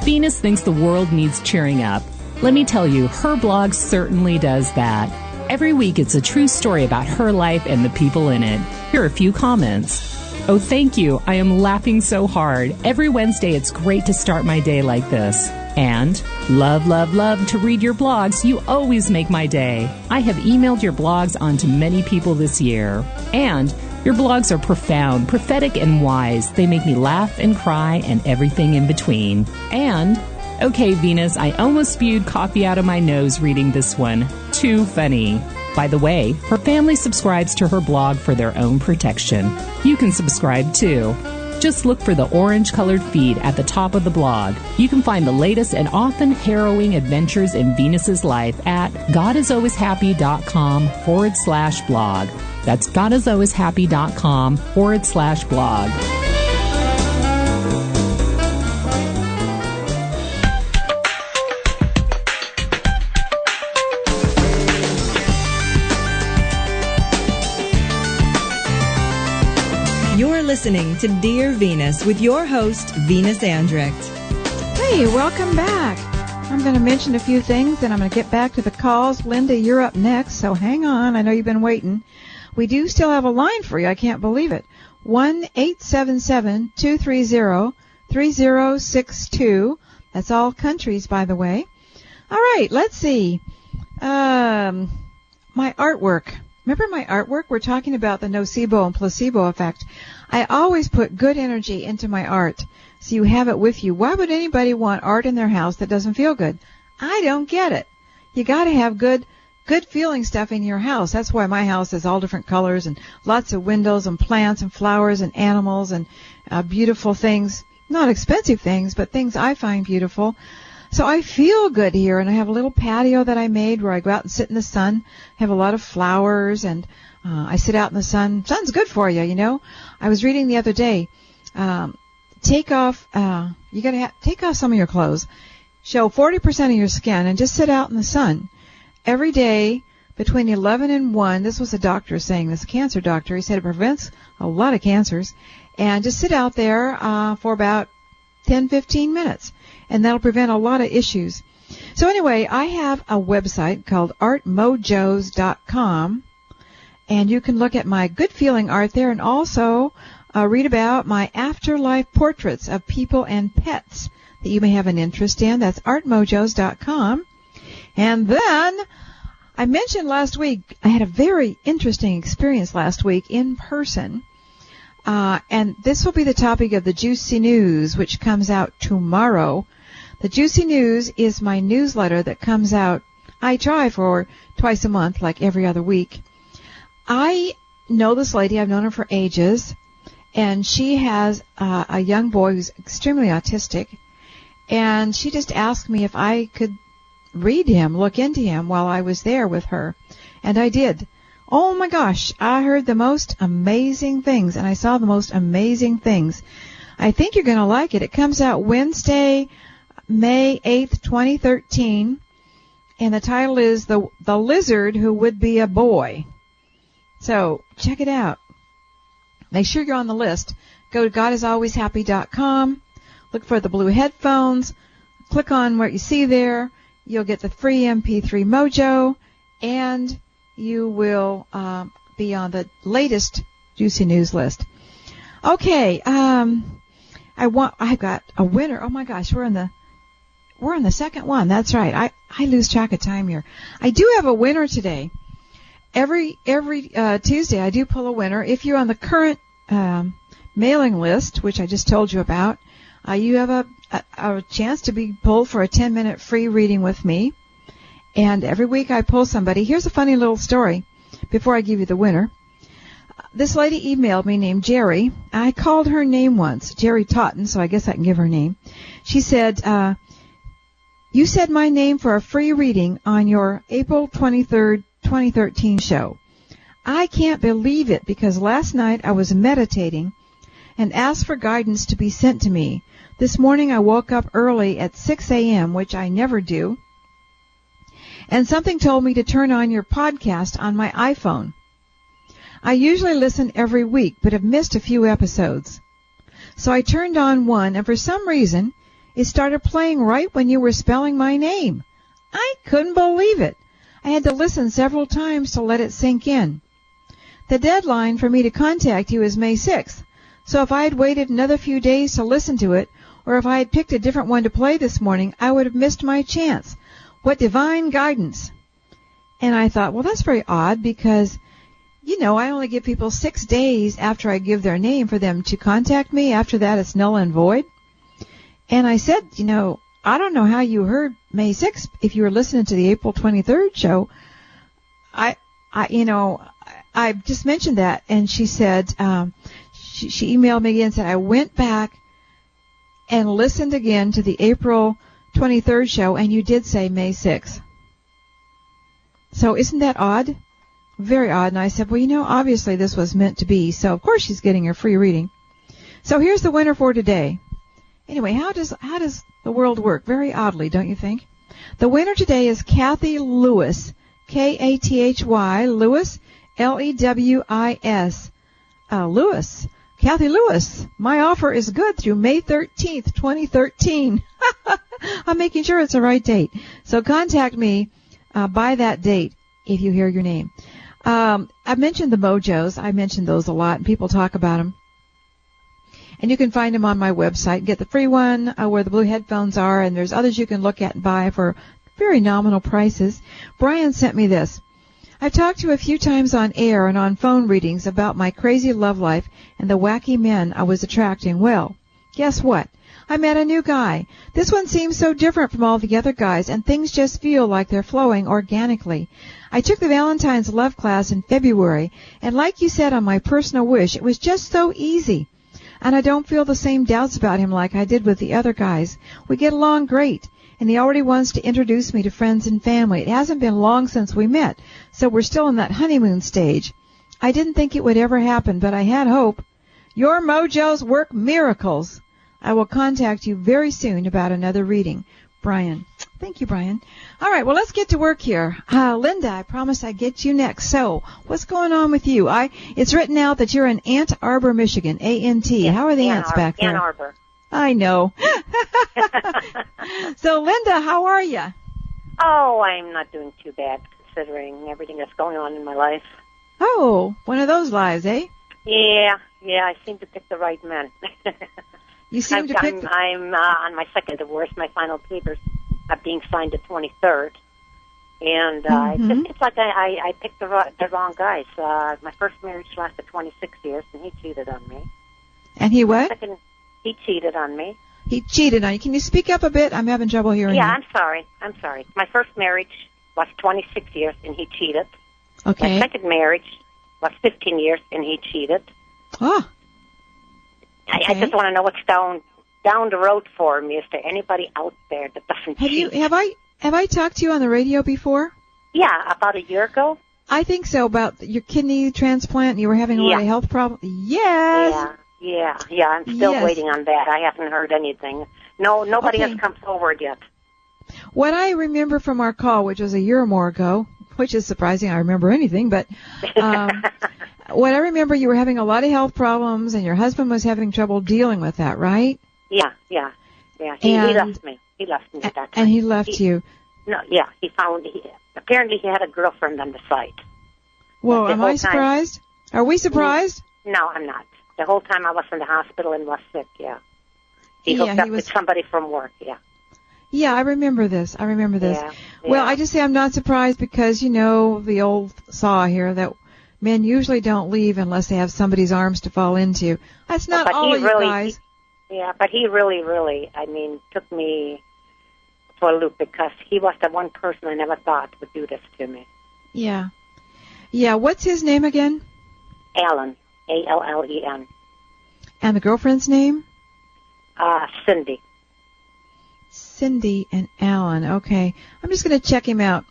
Venus thinks the world needs cheering up. Let me tell you, her blog certainly does that. Every week it's a true story about her life and the people in it. Here are a few comments. Oh, thank you. I am laughing so hard. Every Wednesday it's great to start my day like this. And love, love, love to read your blogs. You always make my day. I have emailed your blogs onto many people this year. And your blogs are profound, prophetic, and wise. They make me laugh and cry and everything in between. And, okay, Venus, I almost spewed coffee out of my nose reading this one. Too funny. By the way, her family subscribes to her blog for their own protection. You can subscribe too. Just look for the orange-colored feed at the top of the blog. You can find the latest and often harrowing adventures in Venus's life at godisalwayshappy.com/blog. That's godisalwayshappy.com/blog. listening to Dear Venus with your host, Venus Andrecht. Hey, welcome back. I'm going to mention a few things, and I'm going to get back to the calls. Linda, you're up next, so hang on. I know you've been waiting. We do still have a line for you. I can't believe it. 1-877-230-3062. That's all countries, by the way. All right, let's see. My artwork. Remember my artwork? We're talking about the nocebo and placebo effect. I always put good energy into my art, so you have it with you. Why would anybody want art in their house that doesn't feel good? I don't get it. You got to have good feeling stuff in your house. That's why my house is all different colors and lots of windows and plants and flowers and animals and beautiful things. Not expensive things, but things I find beautiful. So I feel good here, and I have a little patio that I made where I go out and sit in the sun. I have a lot of flowers, and I sit out in the sun. Sun's good for you, you know. I was reading the other day, take off some of your clothes, show 40% of your skin, and just sit out in the sun every day between 11 and 1. This was a doctor saying this, a cancer doctor. He said it prevents a lot of cancers. And just sit out there for about 10-15 minutes, and that'll prevent a lot of issues. So anyway, I have a website called artmojos.com, and you can look at my good feeling art there, and also read about my afterlife portraits of people and pets that you may have an interest in. That's artmojos.com. And then I mentioned last week, I had a very interesting experience last week in person. And this will be the topic of the Juicy News, which comes out tomorrow. The Juicy News is my newsletter that comes out, I try for twice a month, like every other week. I know this lady. I've known her for ages. And she has a young boy who's extremely autistic. And she just asked me if I could read him, look into him while I was there with her. And I did. Oh my gosh, I heard the most amazing things, and I saw the most amazing things. I think you're going to like it. It comes out Wednesday, May 8th, 2013, and the title is The Lizard Who Would Be a Boy. So check it out. Make sure you're on the list. Go to GodIsAlwaysHappy.com, look for the blue headphones, click on what you see there. You'll get the free MP3 Mojo, and you will be on the latest Juicy News list. Okay, I've got a winner. Oh my gosh, we're in the second one. That's right. I lose track of time here. I do have a winner today. Every Tuesday I do pull a winner. If you're on the current mailing list, which I just told you about, you have a chance to be pulled for a 10-minute free reading with me. And every week I pull somebody. Here's a funny little story before I give you the winner. This lady emailed me named Jerry. I called her name once, Jerry Totten, so I guess I can give her name. She said, you said my name for a free reading on your April 23rd, 2013 show. I can't believe it because last night I was meditating and asked for guidance to be sent to me. This morning I woke up early at 6 a.m., which I never do. And something told me to turn on your podcast on my iPhone. I usually listen every week, but have missed a few episodes. So I turned on one, and for some reason, it started playing right when you were spelling my name. I couldn't believe it. I had to listen several times to let it sink in. The deadline for me to contact you is May 6th, so if I had waited another few days to listen to it, or if I had picked a different one to play this morning, I would have missed my chance. What divine guidance. And I thought, well, that's very odd because, I only give people 6 days after I give their name for them to contact me. After that, it's null and void. And I said, I don't know how you heard May 6th if you were listening to the April 23rd show. I just mentioned that. And she said, she emailed me again and said, I went back and listened again to the April 23rd show, and you did say May 6th. So isn't that odd? Very odd. And I said, well, obviously this was meant to be. So, of course, she's getting her free reading. So here's the winner for today. Anyway, how does the world work? Very oddly, don't you think? The winner today is Kathy Lewis, Kathy, Lewis, Lewis. Lewis, Kathy Lewis, my offer is good through May 13th, 2013. I'm making sure it's the right date. So contact me by that date if you hear your name. I mentioned the Mojos. I mentioned those a lot, and people talk about them. And you can find them on my website. Get the free one where the blue headphones are, and there's others you can look at and buy for very nominal prices. Brian sent me this. I've talked to you a few times on air and on phone readings about my crazy love life and the wacky men I was attracting. Well, guess what? I met a new guy. This one seems so different from all the other guys, and things just feel like they're flowing organically. I took the Valentine's Love class in February, and like you said on my personal wish, it was just so easy. And I don't feel the same doubts about him like I did with the other guys. We get along great, and he already wants to introduce me to friends and family. It hasn't been long since we met, so we're still in that honeymoon stage. I didn't think it would ever happen, but I had hope. Your Mojos work miracles. I will contact you very soon about another reading. Brian. Thank you, Brian. All right, well, let's get to work here. Linda, I promised I'd get you next. So, what's going on with you? It's written out that you're in Ann Arbor, Michigan, A-N-T. Yes, how are the ants back there? Ann Arbor. I know. So, Linda, how are you? Oh, I'm not doing too bad considering everything that's going on in my life. Oh, one of those lives, eh? Yeah, I seem to pick the right man. You seem to pick... I'm on my second divorce. My final papers are being signed the 23rd. And it's like I picked the wrong guys. My first marriage lasted 26 years, and he cheated on me. And he what? He cheated on me. He cheated on you. Can you speak up a bit? I'm having trouble hearing you. Yeah, I'm sorry. My first marriage was 26 years, and he cheated. Okay. My second marriage was 15 years, and he cheated. Oh. Okay. I just want to know what's down the road for me. Is there anybody out there that doesn't cheat? Have I talked to you on the radio before? Yeah, about a year ago. I think so, about your kidney transplant. You were having a lot of health problems. Yes. Yeah. I'm still waiting on that. I haven't heard anything. Nobody has come forward yet. What I remember from our call, which was a year or more ago, which is surprising, I remember anything, but what I remember, you were having a lot of health problems, and your husband was having trouble dealing with that, right? Yeah. He left me. He left me at that time. And he left you. No, yeah. Apparently he had a girlfriend on the side. Whoa, am I surprised? Are we surprised? No, I'm not. The whole time I was in the hospital and was sick, yeah. He hooked up with somebody from work, yeah. Yeah, I remember this. Yeah. Well, I just say I'm not surprised because, the old saw here that men usually don't leave unless they have somebody's arms to fall into. That's not all of you guys. But he really, took me for a loop because he was the one person I never thought would do this to me. Yeah. Yeah, what's his name again? Allen, Allen. And the girlfriend's name? Cindy. Cindy and Alan. Okay. I'm just going to check him out.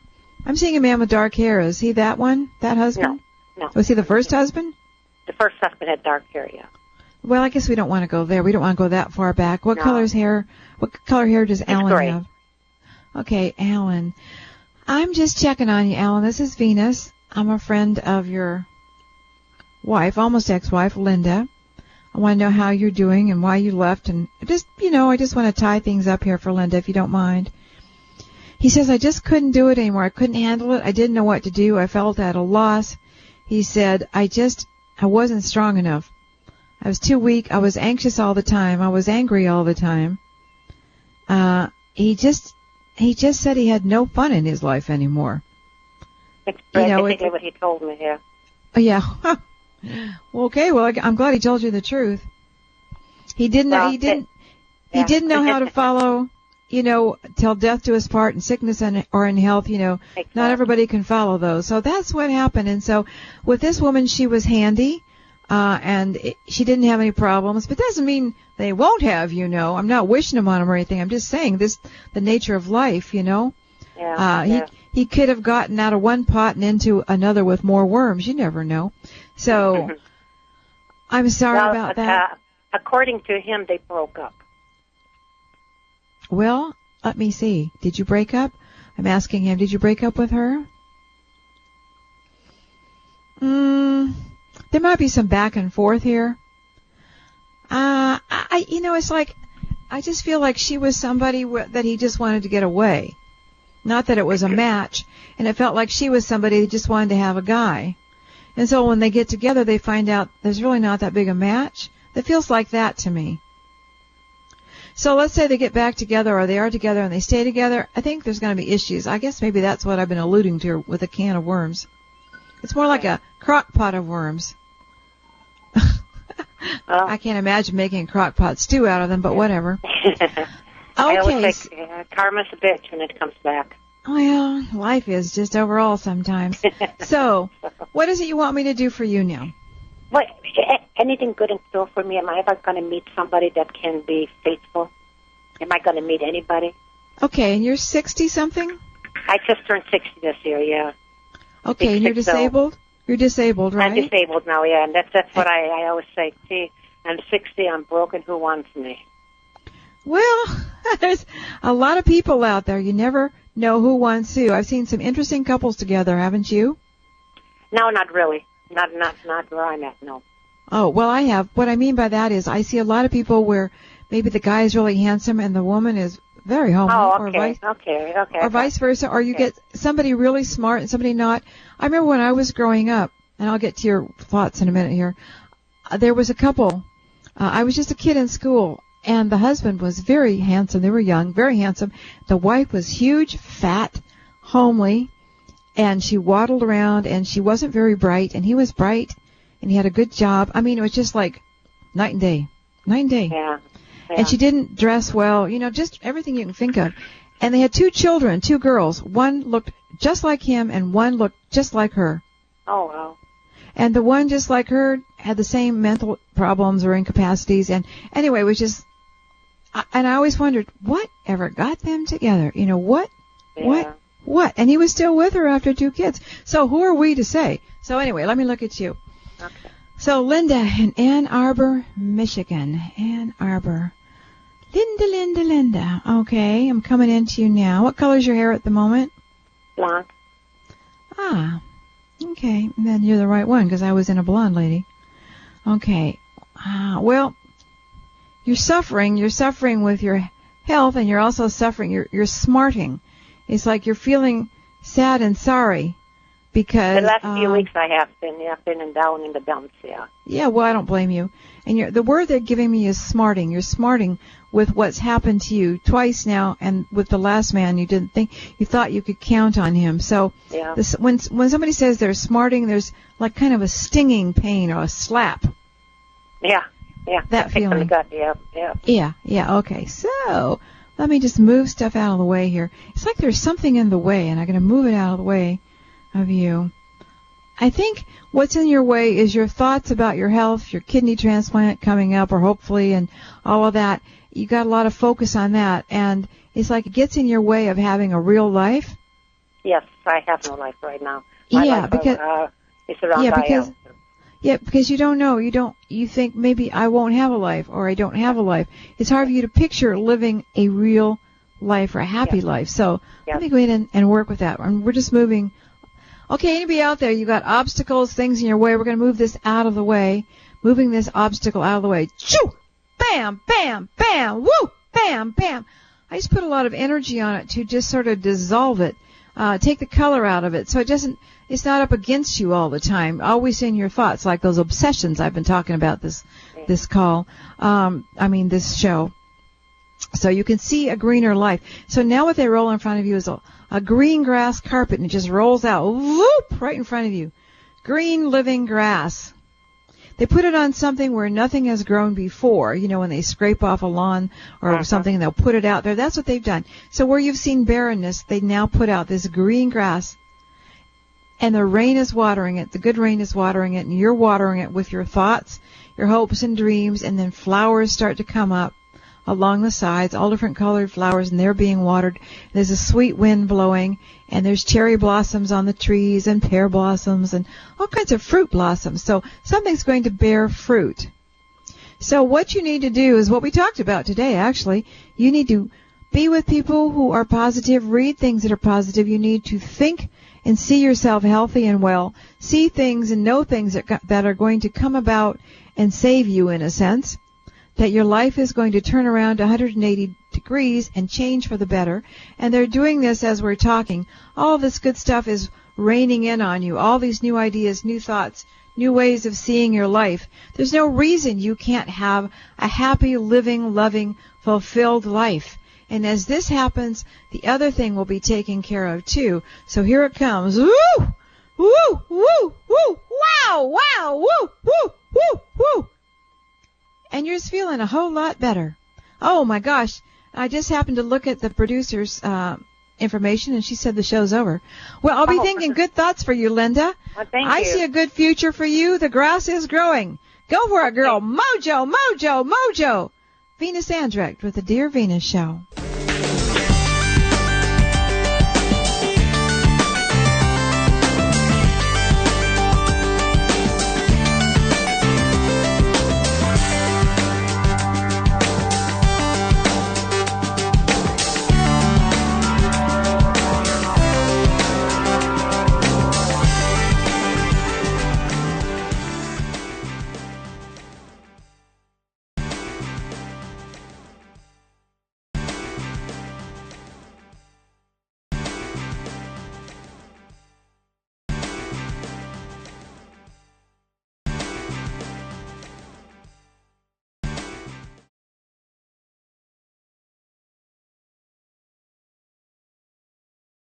I'm seeing a man with dark hair. Is he that one? That husband? No. Was he the first husband? The first husband had dark hair, yeah. Well, I guess we don't want to go there. We don't want to go that far back. What color hair does Alan have? Okay, Alan. I'm just checking on you, Alan. This is Venus. I'm a friend of your wife, almost ex-wife, Linda. I want to know how you're doing and why you left. And just, I just want to tie things up here for Linda, if you don't mind. He says, I just couldn't do it anymore. I couldn't handle it. I didn't know what to do. I felt at a loss. He said, I wasn't strong enough. I was too weak. I was anxious all the time. I was angry all the time. He just said he had no fun in his life anymore. That's basically what he told me, yeah. Yeah. Okay, well, I'm glad he told you the truth. He didn't know how to follow, till death do us part in sickness or in health, Exactly. Not everybody can follow those. So that's what happened. And so with this woman, she was handy. She didn't have any problems, but doesn't mean they won't have, I'm not wishing them on them or anything. I'm just saying the nature of life, Yeah. He could have gotten out of one pot and into another with more worms. You never know. So, I'm sorry about that. According to him, they broke up. Well, let me see. Did you break up? I'm asking him, did you break up with her? There might be some back and forth here. It's like, I just feel like she was somebody that he just wanted to get away. Not that it was a match, and it felt like she was somebody that just wanted to have a guy. And so when they get together, they find out there's really not that big a match. It feels like that to me. So let's say they get back together, or they are together and they stay together. I think there's going to be issues. I guess maybe that's what I've been alluding to with a can of worms. It's more like a crock pot of worms. I can't imagine making a crock pot stew out of them, but whatever. I always say karma's a bitch when it comes back. Well, life is just overall sometimes. So, what is it you want me to do for you now? What? Anything good in store for me? Am I ever going to meet somebody that can be faithful? Am I going to meet anybody? Okay, and you're 60-something? I just turned 60 this year, yeah. Okay, and you're disabled? You're disabled, right? I'm disabled now, yeah, and that's what I always say. See, I'm 60, I'm broken, who wants me? Well, there's a lot of people out there. You never know who wants who. I've seen some interesting couples together, haven't you? No, not really. Not where I'm at, no. Oh, well, I have. What I mean by that is I see a lot of people where maybe the guy is really handsome and the woman is very homely. Oh, okay, or vice versa. Or you get somebody really smart and somebody not. I remember when I was growing up, and I'll get to your thoughts in a minute here, there was a couple. I was just a kid in school, and the husband was very handsome. They were young, very handsome. The wife was huge, fat, homely, and she waddled around, and she wasn't very bright, and he was bright, and he had a good job. I mean, it was just like night and day. Night and day. Yeah. And she didn't dress well, just everything you can think of. And they had 2 children, 2 girls. One looked just like him, and one looked just like her. Oh, wow. And the one just like her had the same mental problems or incapacities. And anyway, it was just, and I always wondered, what ever got them together? What? And he was still with her after 2 kids. So who are we to say? So anyway, let me look at you. Okay. So Linda in Ann Arbor, Michigan. Ann Arbor. Linda. Okay, I'm coming into you now. What color's your hair at the moment? Blonde. Ah, okay. Then you're the right one, because I was in a blonde lady. Okay. Well, you're suffering. You're suffering with your health, and you're also suffering. You're smarting. It's like you're feeling sad and sorry because the last few weeks I have been and down in the dumps. Yeah. Yeah. Well, I don't blame you. And the word they're giving me is smarting. You're smarting with what's happened to you twice now, and with the last man, you thought you could count on him. So yeah. When somebody says they're smarting, there's like kind of a stinging pain or a slap. Yeah. That feeling. Gut. Yeah. Yeah. Okay. So let me just move stuff out of the way here. It's like there's something in the way, and I'm going to move it out of the way of you. I think what's in your way is your thoughts about your health, your kidney transplant coming up, or hopefully, and all of that. You got a lot of focus on that, and it's like it gets in your way of having a real life. Yes, I have no life right now. It's around because you don't know. You think maybe I won't have a life, or I don't have a life. It's hard for you to picture living a real life or a happy life. So let me go in and work with that. And we're just moving. Okay, anybody out there, you got obstacles, things in your way. We're going to move this out of the way. Moving this obstacle out of the way. Choo! Bam, bam, bam, woo! Bam, bam. I just put a lot of energy on it to just sort of dissolve it. Take the color out of it so it's not up against you all the time. Always in your thoughts, like those obsessions I've been talking about this show. So you can see a greener life. So now what they roll in front of you is a green grass carpet, and it just rolls out, whoop, right in front of you. Green living grass. They put it on something where nothing has grown before. When they scrape off a lawn or something, they'll put it out there. That's what they've done. So where you've seen barrenness, they now put out this green grass. And the rain is watering it. The good rain is watering it. And you're watering it with your thoughts, your hopes and dreams. And then flowers start to come up along the sides, all different colored flowers, and they're being watered. There's a sweet wind blowing, and there's cherry blossoms on the trees, and pear blossoms, and all kinds of fruit blossoms. So something's going to bear fruit. So what you need to do is what we talked about today, actually. You need to be with people who are positive, read things that are positive. You need to think and see yourself healthy and well, see things and know things that are going to come about and save you in a sense. that your life is going to turn around 180 degrees and change for the better. And they're doing this as we're talking. All this good stuff is raining in on you. All these new ideas, new thoughts, new ways of seeing your life. There's no reason you can't have a happy, living, loving, fulfilled life. And as this happens, the other thing will be taken care of too. So here it comes. Woo! Woo! Woo! Woo! Wow! Wow! Woo! Woo! Woo! Woo! And you're just feeling a whole lot better. Oh my gosh. I just happened to look at the producer's information, and she said the show's over. Well, I'll be thinking good thoughts for you, Linda. Well, thank you. I see a good future for you. The grass is growing. Go for it, girl. Mojo, mojo, mojo. Venus Andrecht with the Dear Venus Show.